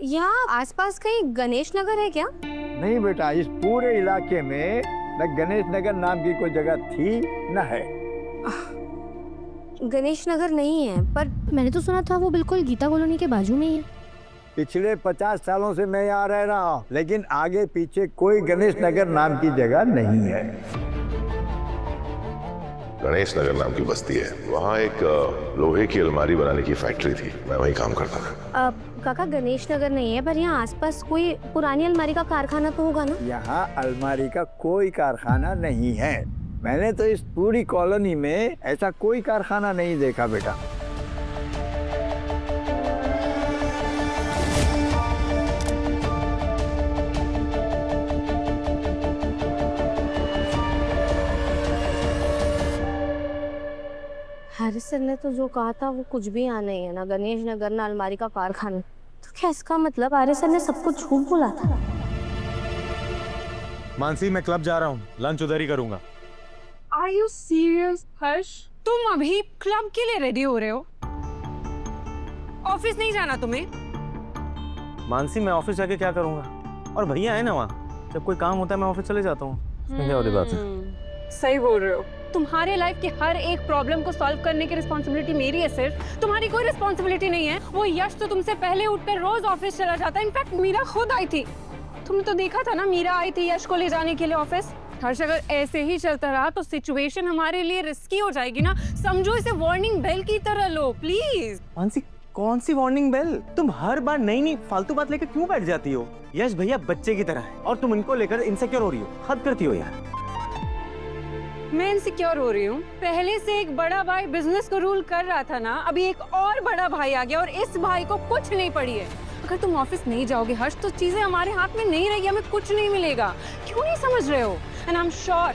यहाँ आसपास कहीं गणेश नगर है क्या? नहीं बेटा, इस पूरे इलाके में न गणेश नगर नाम की कोई जगह थी न है। गणेश नगर नहीं है, पर मैंने तो सुना था वो बिल्कुल गीता कॉलोनी के बाजू में ही है। पिछले 50 सालों से मैं यहाँ रह रहा हूँ, लेकिन आगे पीछे कोई गणेश नगर नाम की जगह नहीं है। गणेश नगर नाम की बस्ती है, वहाँ एक लोहे की अलमारी बनाने की फैक्ट्री थी, मैं वहीं काम करता था। काका गणेश नगर नहीं है, पर यहाँ आसपास कोई पुरानी अलमारी का कारखाना तो होगा ना? यहाँ अलमारी का कोई कारखाना नहीं है। मैंने तो इस पूरी कॉलोनी में ऐसा कोई कारखाना नहीं देखा बेटा। हैरिस सर ने तो जो कहा था वो कुछ भी यहाँ नहीं है, ना गणेश नगर ना अलमारी का कारखाना। तो क्या इसका मतलब हैरिस सर ने सब कुछ झूठ बोला था? मानसी, मैं क्लब जा रहा हूँ, लंच उधर ही करूंगा। Are you serious, हर्ष? तुम अभी क्लब के लिए रेडी हो रहे हो? ऑफिस नहीं जाना तुम्हें? मानसी, मैं ऑफिस जाके क्या करूंगा? और भैया है ना वहाँ, जब कोई काम होता है मैं ऑफिस चले जाता हूँ। क्या वाली बात है? सही बोल रहे हो। तुम्हारे लाइफ के हर एक प्रॉब्लम को सॉल्व करने की रिस्पॉन्सिबिलिटी मेरी है, सिर्फ तुम्हारी कोई रिस्पॉन्सिबिलिटी नहीं है। वो यश तो तुमसे पहले उठकर रोज ऑफिस चला जाता है। इनफैक्ट मीरा खुद आई थी, तुमने तो देखा था ना, मीरा आई थी यश को ले जाने के लिए ऑफिस। हर्ष, अगर ऐसे ही चलता रहा तो सिचुएशन हमारे लिए रिस्की हो जाएगी ना। समझो इसे वार्निंग बेल की तरह लो प्लीज। मानसी, कौन सी वार्निंग बेल? तुम हर बार नई नई फालतू बात लेकर क्यों बैठ जाती हो? यश भैया बच्चे की तरह है और तुम इनको लेकर इनसिक्योर हो रही हो। हद करती हो यार। मैं इनसिक्योर हो रही हूँ? पहले से एक बड़ा भाई बिजनेस को रूल कर रहा था ना, अभी एक और बड़ा भाई आ गया और इस भाई को कुछ नहीं पड़ी है। अगर तुम ऑफिस नहीं जाओगे हर्ष, तो चीजें हमारे हाथ में नहीं रहेगी, हमें कुछ नहीं मिलेगा। क्यों नहीं समझ रहे हो? एंड आई एम श्योर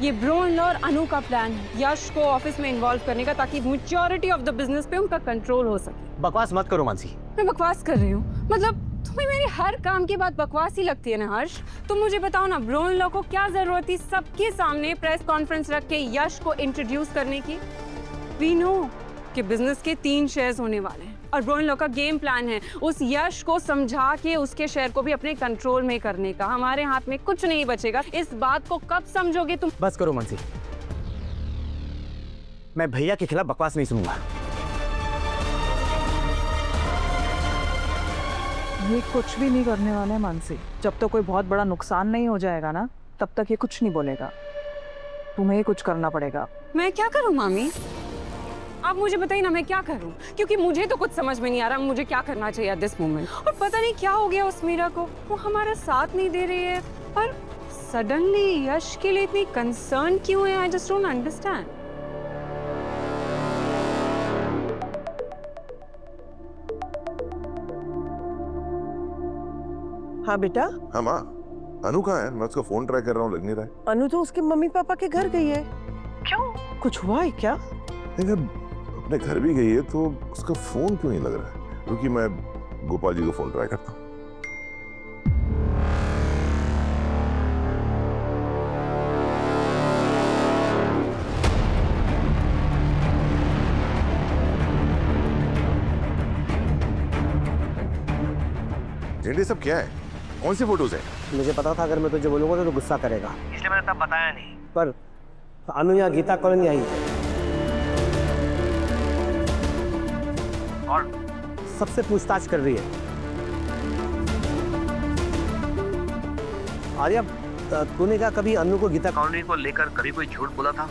ये ब्रो इन लॉ और अनु का प्लान है यश को ऑफिस में इन्वॉल्व करने का, ताकि मैच्योरिटी ऑफ द बिजनेस पे उनका कंट्रोल हो सके। बकवास मत करो मानसी। मैं बकवास कर रही हूँ? मतलब तुम्हें मेरे हर काम की बात बकवास ही लगती है ना हर्ष? तुम मुझे बताओ ना, ब्रो इन लॉ को क्या जरूरत थी सबके सामने प्रेस कॉन्फ्रेंस रख के यश को इंट्रोड्यूस करने की? वी नो कि बिजनेस के 3 शेयर्स होने वाले हैं और ब्रो इन लॉ का गेम प्लान है उस यश को समझा के उसके शेयर को भी अपने कंट्रोल में करने का। हमारे हाथ में कुछ नहीं बचेगा। इस बात को कब समझोगे तुम? बस करो मानसी, मैं भैया के खिलाफ बकवास नहीं सुनूंगा। ये कुछ भी नहीं करने वाला है मानसी। जब तक कोई बहुत बड़ा नुकसान नहीं हो जाएगा ना, तब तक ये कुछ नहीं बोलेगा। तुम्हें ही कुछ करना पड़ेगा। मैं क्या करूं मामी? आप मुझे बताइए ना, मैं क्या करूं? क्योंकि मुझे तो कुछ समझ में नहीं आ रहा मुझे क्या करना चाहिए एट दिस मोमेंट। और पता नहीं क्या हो गया उस मीरा को, वो हमारा साथ नहीं दे रही है, पर सडनली यश के लिए इतनी कंसर्न क्यों है? I just don't understand. हाँ बेटा। हाँ माँ, अनु कहाँ है? मैं उसका फोन ट्राई कर रहा हूँ, लग नहीं रहा है। अनु तो उसके मम्मी पापा के घर गई है। क्यों, कुछ हुआ है क्या? नहीं, अपने घर भी गई है तो उसका फोन क्यों नहीं लग रहा है? क्योंकि मैं गोपाल जी को फोन ट्राई करता हूँ। झेंडे सब क्या है? कौन सी फोटोज है? मुझे पता था अगर मैं तुझे बोलूंगा तो गुस्सा करेगा, इसलिए मैंने तब बताया नहीं। पर अनु यहाँ गीता कॉलोनी आई और सबसे पूछताछ कर रही है। आर्या, तूने क्या कभी अनु को गीता कॉलोनी को लेकर कभी कोई झूठ बोला था?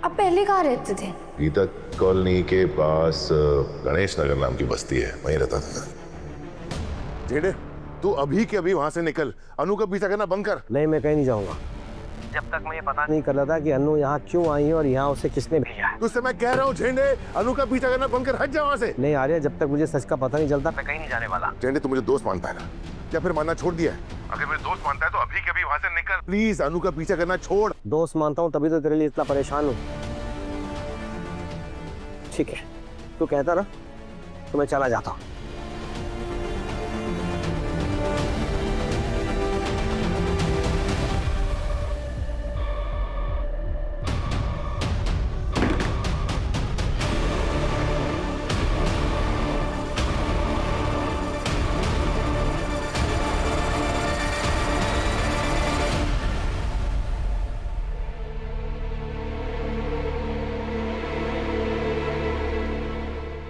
अब पहले कहाँ रहते थे? गीता कॉलोनी के पास गणेश नगर नाम की बस्ती है, वहीं रहता था। झेंडे, तू अभी के अभी वहां से निकल, अनु का पीछा करना बंद कर। नहीं, मैं कहीं नहीं जाऊंगा जब तक मैं ये पता नहीं कर रहा था कि अनु यहाँ क्यों आई है और यहाँ उसे किसने भेजा है। तुझसे मैं कह रहा हूँ झेंडे, अनु का पीछा करना बंद कर, हट जा वहां से। नहीं आर्या, जब तक मुझे सच का पता नहीं चलता मैं कहीं नहीं जाने वाला। झेंडे, तू मुझे दोस्त मानता है ना, या फिर मानना छोड़ दिया है? अगर मेरे दोस्त मानता है तो अभी के अभी वहां से निकल प्लीज। अनु का पीछा करना छोड़। दोस्त मानता हूँ तभी तो तेरे लिए इतना परेशान हूँ। ठीक है, तू कहता ना तो मैं चला जाता हूँ।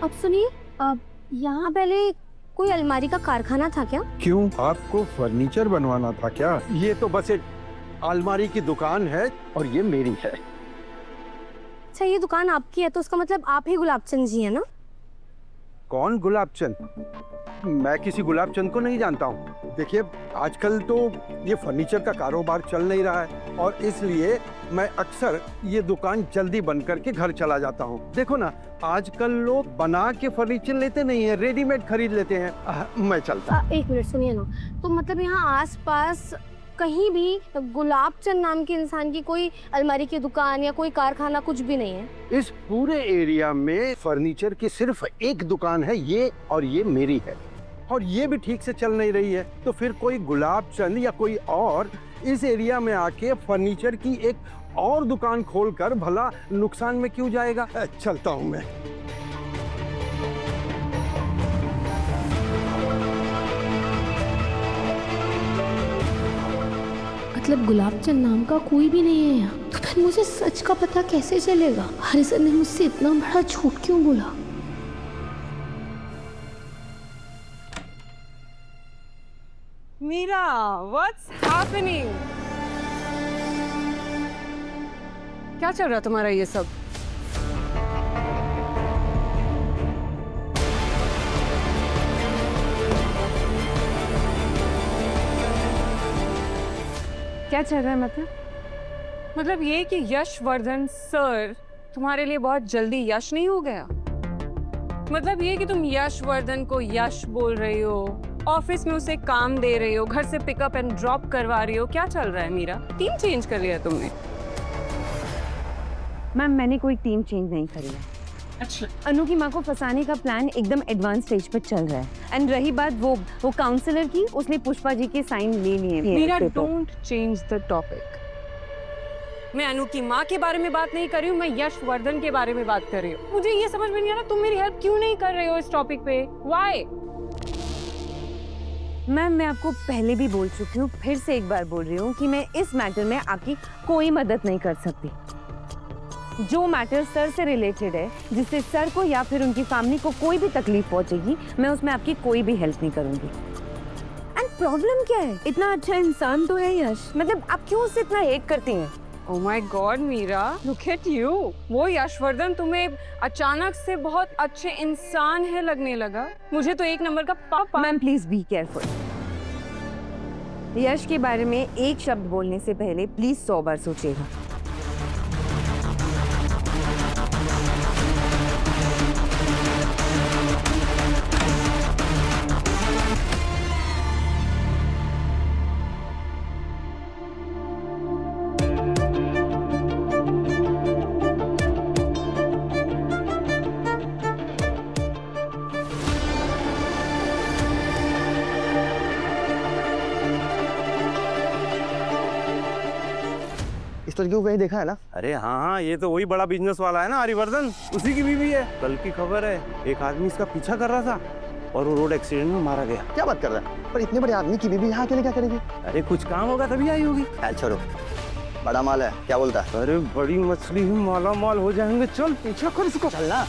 अब सुनिए, यहाँ पहले कोई अलमारी का कारखाना था क्या? क्यों, आपको फर्नीचर बनवाना था क्या? ये तो बस एक अलमारी की दुकान है और ये मेरी है। अच्छा, ये दुकान आपकी है तो उसका मतलब आप ही गुलाबचंद जी है ना? कौन गुलाबचंद? मैं किसी गुलाबचंद को नहीं जानता हूँ। देखिए, आजकल तो ये फर्नीचर का कारोबार चल नहीं रहा है और इसलिए मैं अक्सर ये दुकान जल्दी बंद करके घर चला जाता हूँ। देखो ना, आजकल लोग बना के फर्नीचर लेते नहीं है, रेडीमेड खरीद लेते हैं। मैं चलता। एक मिनट सुनिए ना, तो मतलब यहाँ आसपास कहीं भी गुलाबचंद नाम के इंसान की कोई अलमारी की दुकान या कोई कारखाना कुछ भी नहीं है? इस पूरे एरिया में फर्नीचर की सिर्फ एक दुकान है, ये, और ये मेरी है, और ये भी ठीक से चल नहीं रही है। तो फिर कोई गुलाबचंद या कोई और इस एरिया में आके फर्नीचर की एक और दुकान खोलकर भला नुकसान में क्यों जाएगा? चलता हूं मैं। मतलब गुलाबचंद नाम का कोई भी नहीं है यहाँ, तो फिर मुझे सच का पता कैसे चलेगा? हरिसन ने मुझसे इतना बड़ा झूठ क्यों बोला? Meera, what's happening? क्या चल रहा तुम्हारा ये सब? क्या चल रहा है मतलब ये कि यशवर्धन सर तुम्हारे लिए बहुत जल्दी यश नहीं हो गया? मतलब ये कि तुम यशवर्धन को यश बोल रही हो, ऑफिस में उसे काम दे रही हो, घर से पिकअप एंड ड्रॉप करवा रही हो, क्या चल रहा है मीरा? टीम चेंज कर लिया तुमने? मैम, मैंने कोई टीम चेंज नहीं करी है। अच्छा, अनु की माँ को फंसाने का प्लान एकदम एडवांस स्टेज पर चल रहा है। एंड रही बात वो काउंसलर की, उसने पुष्पा जी के साइन ले लिए। Meera, don't change the topic. मैं अनु की माँ के बारे में बात नहीं कर रही हूँ, मैं यशवर्धन के बारे में बात कर रही हूँ। मुझे ये समझ में नहीं आ रहा तुम मेरी हेल्प क्यों नहीं कर रहे हो इस टॉपिक पे? व्हाई? मैम, मैं आपको पहले भी बोल चुकी हूँ, फिर से एक बार बोल रही हूँ कि मैं इस मैटर में आपकी कोई मदद नहीं कर सकती। जो मैटर सर से रिलेटेड है, जिससे सर को या फिर उनकी फैमिली को कोई भी तकलीफ पहुंचेगी, मैं उसमें आपकी कोई भी हेल्प नहीं करूंगी। एंड प्रॉब्लम क्या है? इतना अच्छा इंसान तो है यश, मतलब आप क्यों उससे इतना हेट करती हैं? Oh my God, Meera, look at you. वो यशवर्धन तुम्हें अचानक से बहुत अच्छे इंसान है लगने लगा। मुझे तो एक नंबर का पापा। Ma'am, please be careful. Yash के बारे में एक शब्द बोलने से पहले प्लीज 100 बार सोचिएगा। इस लड़की को कहीं देखा है ना? अरे हाँ, ये तो वही बड़ा बिजनेस वाला है ना, हरिवर्धन, उसी की बीवी है। कल की खबर है, एक आदमी इसका पीछा कर रहा था और वो रोड एक्सीडेंट में मारा गया। क्या बात कर रहा है? पर इतने बड़े आदमी की बीवी यहाँ अकेले क्या करेगी? अरे कुछ काम होगा तभी आई होगी। चल छोड़ो, बड़ा माल है, क्या बोलता है? अरे बड़ी मछली ही माला माल हो जाएंगे। चल पीछा कर इसको। चल ना।